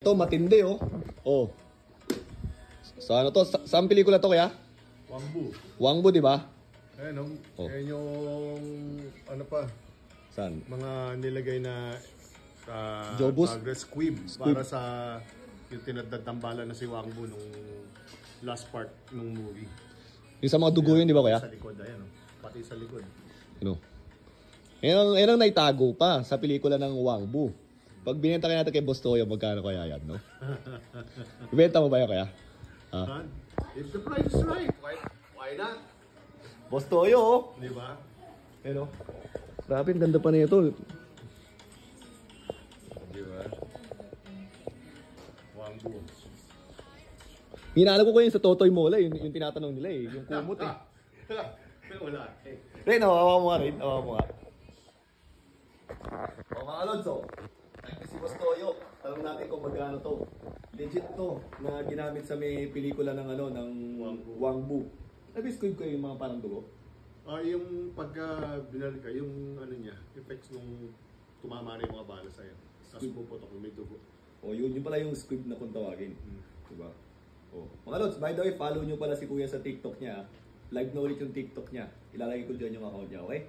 Ito, matindi oh. Oh. So ano to? Saan pelikula to kaya? Wangbu. Wangbu, di ba? Ayan, Oh. ayan yung ano pa, Saan? mga nilagay na Jobus? squib para sa yung tinatambala na si Wangbu nung last part nung movie. Yung sa mga dugo yun, di ba kaya? Sa likod, ayan oh. Pati sa likod. Ano? Yan ang naitago pa sa pelikula ng Wangbu. Pag binenta kaya natin kay Boss Toyo, magkano kaya yan, no? Ibenta mo ba yan kaya? Huh? If the price is right, why not? Boss Toyo, oh. Di ba? Ano? Grabe, ang ganda pa na ito. Di ba? Wangbu. Hinala ko yung sa Totoy Mola, yung tinatanong nila eh. Yung kumot eh. Pero wala eh. Ren, hawakan mo nga rin. Hawakan mo nga. O mga Alonso, si Boss Toyo, tanong natin kung magkano to. Legit to na ginamit sa may pelikula ng ano, ng Wangbu. Nabiscoid ko yung mga parang dugo. Yung pagka binalik ka, yung ano niya, effects nung tumama na yung mga bala sa'yo. Tapos puputok yung may dugo. O yun pala yung squib na kung tawagin. Diba? O. Mga Lods, by the way, follow nyo pala si Kuya sa TikTok niya. Live na ulit yung TikTok niya. Ilalagay ko dyan yung account niya, okay?